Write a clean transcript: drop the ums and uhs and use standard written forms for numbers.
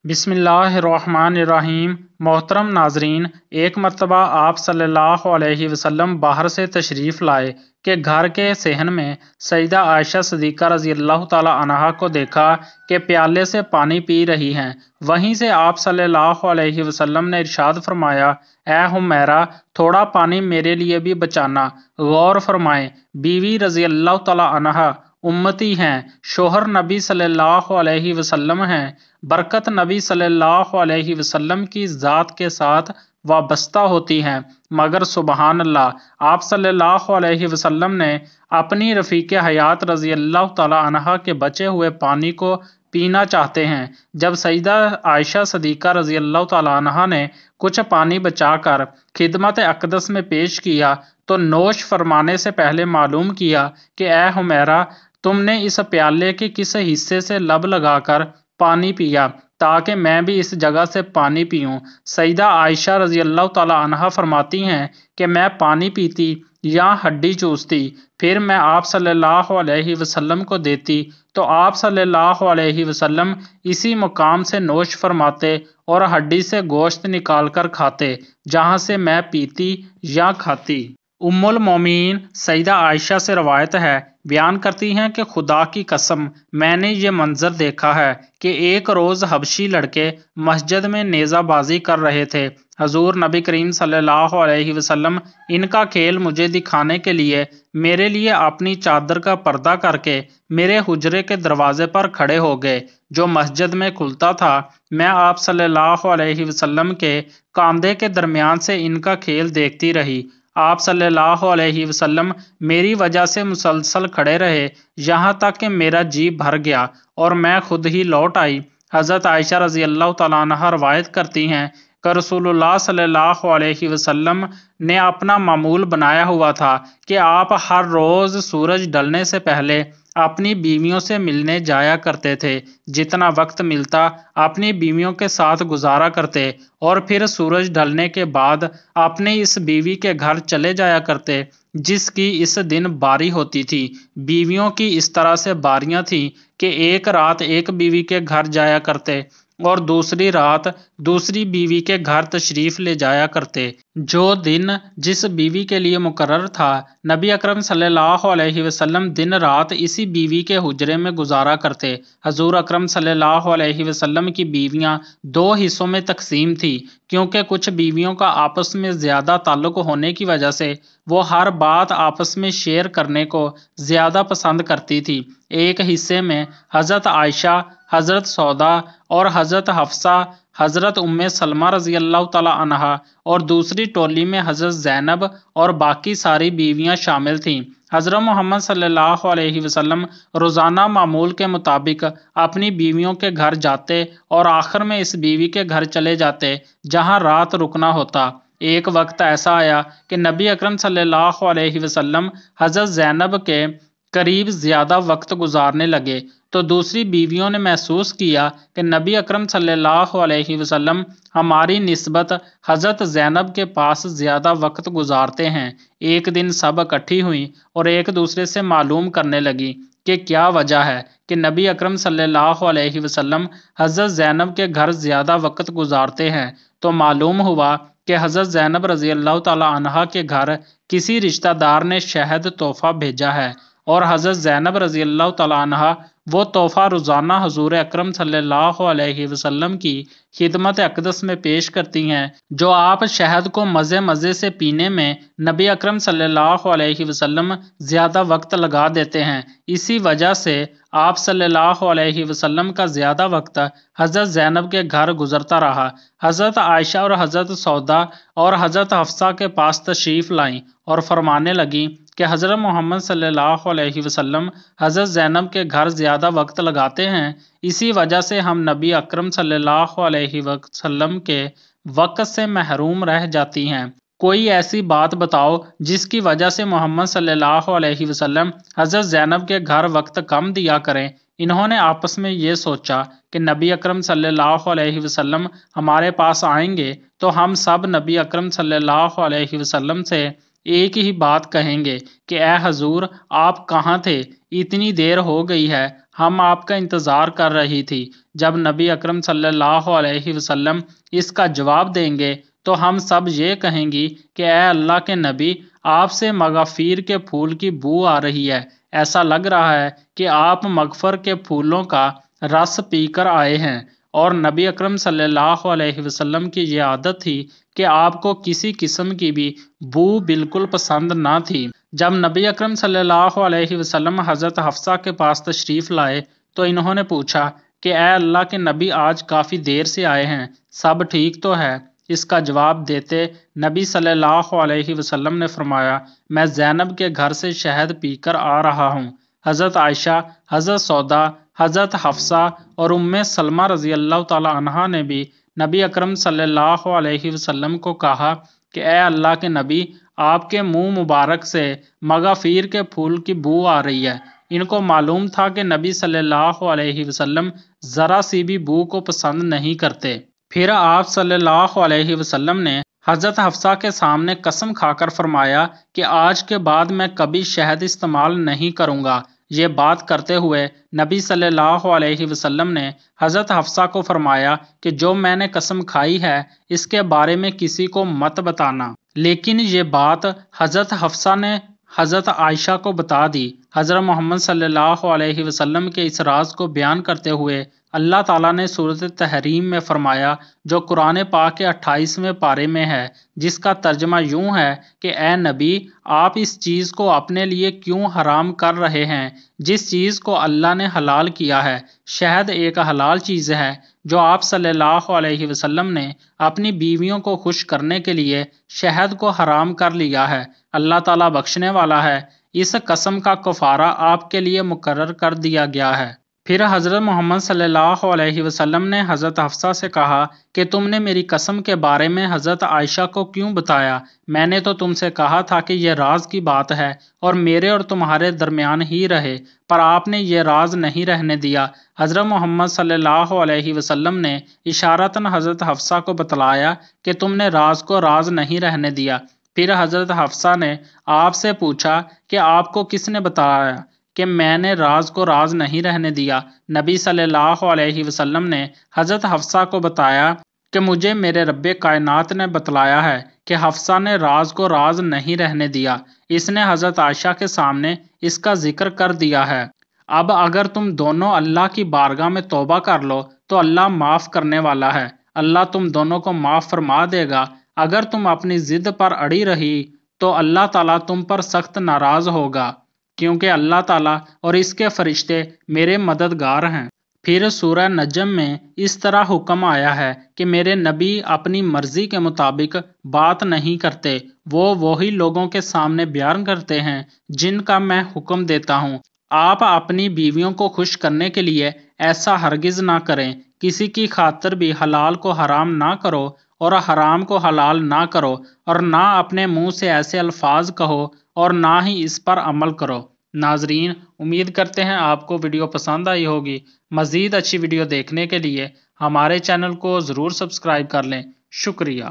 बिस्मिल्लाहिर्रहमानिर्रहीम। मोहतरम नाजरीन, एक मरतबा आप सल्लल्लाहु अलैहि वसल्लम बाहर से तशरीफ़ लाए कि घर के सेहन में सईदा आयशा सिद्दीक़ा रज़ी अल्लाह ताला अन्हा को देखा कि प्याले से पानी पी रही हैं। वहीं से आप सल्लल्लाहु अलैहि वसल्लम ने इरशाद फरमाया, ए हुमैरा, थोड़ा पानी मेरे लिए भी बचाना। गौर फरमाएं, बीवी रज़ी अल्लाह ताला अन्हा उम्मती हैं, शोहर नबी सल्लल्लाहु अलैहि वसल्लम हैं। बरकत नबी सल्लल्लाहु अलैहि वसल्लम की ज़ात के साथ वाबस्ता होती हैं। मगर सुबहान अल्लाह, आप सल्लल्लाहु अलैहि वसल्लम ने अपनी रफ़ीक हयात रज़ी अल्लाह ताला अन्हा के बचे हुए पानी को पीना चाहते हैं। जब सईदा आयशा सिद्दीक़ा रज़ी अल्लाह ताला अन्हा ने कुछ पानी बचाकर खिदमत अक़दस में पेश किया तो नोश फरमाने से पहले मालूम किया कि ए हुमैरा, तुमने इस प्याले के किस हिस्से से लब लगाकर पानी पिया ताकि मैं भी इस जगह से पानी पीऊं। सईदा आयशा रज़ी अल्लाह ताला अन्हा फरमाती हैं कि मैं पानी पीती या हड्डी चूसती, फिर मैं आप सल्लल्लाहु अलैहि वसल्लम को देती तो आप सल्लल्लाहु अलैहि वसल्लम इसी मुकाम से नोश फरमाते और हड्डी से गोश्त निकाल कर खाते जहां से मैं पीती या खाती। उम्मुल मोमिनीन सईदा आयशा से रवायत है, बयान करती हैं कि खुदा की कसम, मैंने ये मंजर देखा है कि एक रोज़ हबशी लड़के मस्जिद में नेज़ाबाजी कर रहे थे। हजूर नबी करीम सल्लल्लाहु अलैहि वसल्लम इनका खेल मुझे दिखाने के लिए मेरे लिए अपनी चादर का पर्दा करके मेरे हुजरे के दरवाजे पर खड़े हो गए जो मस्जिद में खुलता था। मैं आप सल्लल्लाहु अलैहि वसल्लम के कांधे के दरमियान से इनका खेल देखती रही। आप सल्लल्लाहु अलैहि वसल्लम मेरी वजह से मुसलसल खड़े रहे यहाँ तक कि मेरा जी भर गया और मैं खुद ही लौट आई। हज़रत आयशा रज़ी अल्लाह ताला अन्हा रवायत करती हैं कि रसूलुल्लाह सल्लल्लाहु अलैहि वसल्लम ने अपना मामूल बनाया हुआ था कि आप हर रोज़ सूरज ढलने से पहले अपनी बीवियों से मिलने जाया करते थे। जितना वक्त मिलता अपनी बीवियों के साथ गुजारा करते और फिर सूरज ढलने के बाद अपनी इस बीवी के घर चले जाया करते जिसकी इस दिन बारी होती थी। बीवियों की इस तरह से बारियां थीं कि एक रात एक बीवी के घर जाया करते और दूसरी रात दूसरी बीवी के घर तशरीफ ले जाया करते। जो दिन जिस बीवी के लिए मुकर्रर था, नबी अकरम सल्लल्लाहु अलैहि वसल्लम दिन रात इसी बीवी के हुजरे में गुजारा करते। हजूर अकरम सल्लल्लाहु अलैहि वसल्लम की बीवियां दो हिस्सों में तकसीम थी, क्योंकि कुछ बीवियों का आपस में ज़्यादा ताल्लुक होने की वजह से वो हर बात आपस में शेयर करने को ज़्यादा पसंद करती थी। एक हिस्से में हज़रत आयशा, हज़रत सौदा और हज़रत हफ्सा, हज़रत उम्मे सलमा रज़ी अल्लाह ताला अन्हा और दूसरी टोली में हज़रत ज़ैनब और बाकी सारी बीवियां शामिल थीं। हज़रत मोहम्मद सल्लल्लाहु अलैहि वसल्लम रोज़ाना मामूल के मुताबिक अपनी बीवियों के घर जाते और आखिर में इस बीवी के घर चले जाते जहां रात रुकना होता। एक वक्त ऐसा आया कि नबी अकरम सल्लल्लाहु अलैहि वसल्लम हज़रत ज़ैनब के करीब ज़्यादा वक्त गुजारने लगे तो दूसरी बीवियों ने महसूस किया कि नबी अकरम सल्लल्लाहु अलैहि वसल्लम हमारी निस्बत हज़रत ज़ैनब के पास ज़्यादा वक्त गुजारते हैं। एक दिन सब इकट्ठी हुई और एक दूसरे से मालूम करने लगी कि क्या वजह है कि नबी अकरम सल्लल्लाहु अलैहि वसल्लम हज़रत ज़ैनब के घर ज़्यादा वक्त गुजारते हैं। तो मालूम हुआ कि हज़रत ज़ैनब रज़ी अल्लाह ताला अन्हा के घर किसी रिश्तेदार ने शहद तोहफा भेजा है और हज़रत ज़ैनब रज़ी अल्लाह ताला अन्हा वो तोहफा रोज़ाना हुज़ूर अकरम सल्लल्लाहु अलैहि वसल्लम की खिदमत अक़दस में पेश करती हैं, जो आप शहद को मज़े मज़े से पीने में नबी अकरम सल्लल्लाहु अलैहि वसल्लम ज़्यादा वक्त लगा देते हैं। इसी वजह से आप सल्लल्लाहु अलैहि वसल्लम का ज़्यादा वक्त हज़रत ज़ैनब के घर गुजरता रहा। हज़रत आयशा और हज़रत सौदा और हज़रत हफ्सा के पास तशरीफ़ लाईं और फरमाने लगी कि हज़रत मोहम्मद सल्लल्लाहु अलैहि वसल्लम हज़रत ज़ैनब के घर ज़्यादा वक्त लगाते हैं, इसी वजह से हम नबी अकरम सल्लल्लाहु अलैहि वसल्लम के वक्त से महरूम रह जाती हैं। कोई ऐसी बात बताओ जिसकी वजह से मोहम्मद सल्लल्लाहु अलैहि वसल्लम हज़रत ज़ैनब के घर वक्त कम दिया करें। इन्होंने आपस में ये सोचा कि नबी अकरम सल्लल्लाहु अलैहि वसल्लम हमारे पास आएंगे तो हम सब नबी अकरम सल्लल्लाहु अलैहि वसल्लम से एक ही बात कहेंगे कि ए हजूर, आप कहाँ थे, इतनी देर हो गई है, ہم آپ کا انتظار کر رہی تھی۔ جب نبی اکرم صلی اللہ علیہ وسلم اس کا جواب دیں گے تو ہم سب یہ کہیں گی کہ اے اللہ کے نبی، آپ سے مغافیر کے پھول کی بو آ رہی ہے، ایسا لگ رہا ہے کہ آپ مغفر کے پھولوں کا رس پی کر آئے ہیں۔ اور نبی اکرم صلی اللہ علیہ وسلم کی یہ عادت تھی کہ آپ کو کسی قسم کی بھی بو بالکل پسند نہ تھی۔ جب نبی اکرم صلی اللہ علیہ وسلم حضرت حفصہ کے پاس تشریف لائے تو انہوں نے پوچھا کہ اے اللہ کے نبی، آج کافی دیر سے آئے ہیں، سب ٹھیک تو ہے؟ اس کا جواب دیتے نبی صلی اللہ علیہ وسلم نے فرمایا، میں زینب کے گھر سے شہد پی کر آ رہا ہوں۔ حضرت عائشہ، حضرت سودا، حضرت حفصہ اور ام سلمہ رضی اللہ تعالی عنہا نے بھی نبی اکرم صلی اللہ علیہ وسلم کو کہا کہ اے اللہ کے نبی، آپ کے منہ مبارک سے مغافیر کے پھول کی بو آ رہی ہے۔ ان کو معلوم تھا کہ نبی صلی اللہ علیہ وسلم ذرا سی بھی بو کو پسند نہیں کرتے۔ پھر آپ صلی اللہ علیہ وسلم نے حضرت حفصہ کے سامنے قسم کھا کر فرمایا کہ آج کے بعد میں کبھی شہد استعمال نہیں کروں گا۔ یہ بات کرتے ہوئے نبی صلی اللہ علیہ وسلم نے حضرت حفصہ کو فرمایا کہ جو میں نے قسم کھائی ہے اس کے بارے میں کسی کو مت بتانا۔ لیکن یہ بات حضرت حفصہ نے حضرت عائشہ کو بتا دی۔ حضرت محمد صلی اللہ علیہ وسلم کے اس راز کو بیان کرتے ہوئے اللہ تعالیٰ نے سورۃ تحریم میں فرمایا، جو قرآن پاک کے 28ویں پارے میں ہے، جس کا ترجمہ یوں ہے کہ اے نبی، آپ اس چیز کو اپنے لیے کیوں حرام کر رہے ہیں جس چیز کو اللہ نے حلال کیا ہے۔ شہد ایک حلال چیز ہے جو آپ صلی اللہ علیہ وسلم نے اپنی بیویوں کو خوش کرنے کے لیے شہد کو حرام کر لیا ہے۔ اللہ تعالیٰ بخشنے والا ہے، اس قسم کا کفارہ آپ کے لیے مقرر کر دیا گیا ہے۔ پھر حضرت محمد صلی اللہ علیہ وسلم نے حضرت حفصہ سے کہا کہ تم نے میری قسم کے بارے میں حضرت عائشہ کو کیوں بتایا؟ میں نے تو تم سے کہا تھا کہ یہ راز کی بات ہے اور میرے اور تمہارے درمیان ہی رہے، پر آپ نے یہ راز نہیں رہنے دیا۔ حضرت محمد صلی اللہ علیہ وسلم نے اشارتاً حضرت حفصہ کو بتلایا کہ تم نے راز کو راز نہیں رہنے دیا۔ پھر حضرت حفصہ نے آپ سے پوچھا کہ آپ کو کس نے بتایا کہ میں نے راز کو راز نہیں رہنے دیا؟ نبی صلی اللہ علیہ وسلم نے حضرت حفصہ کو بتایا کہ مجھے میرے رب کائنات نے بتلایا ہے کہ حفصہ نے راز کو راز نہیں رہنے دیا۔ اس نے حضرت عائشہ کے سامنے اس کا ذکر کر دیا ہے۔ اب اگر تم دونوں اللہ کی بارگاہ میں توبہ کر لو تو اللہ معاف کرنے والا ہے، اللہ تم دونوں کو معاف فرما دے گا۔ اگر تم اپنی ضد پر اڑی رہی تو اللہ تعالیٰ تم پر سخت ناراض ہوگا، کیونکہ اللہ تعالیٰ اور اس کے فرشتے میرے مددگار ہیں۔ پھر سورہ نجم میں اس طرح حکم آیا ہے کہ میرے نبی اپنی مرضی کے مطابق بات نہیں کرتے، وہ وہی لوگوں کے سامنے بیان کرتے ہیں جن کا میں حکم دیتا ہوں۔ آپ اپنی بیویوں کو خوش کرنے کے لیے ایسا ہرگز نہ کریں، کسی کی خاطر بھی حلال کو حرام نہ کرو اور حرام کو حلال نہ کرو، اور نہ اپنے منہ سے ایسے الفاظ کہو اور نہ ہی اس پر عمل کرو۔ ناظرین، امید کرتے ہیں آپ کو ویڈیو پسند آئی ہوگی۔ مزید اچھی ویڈیو دیکھنے کے لیے ہمارے چینل کو ضرور سبسکرائب کر لیں۔ شکریہ۔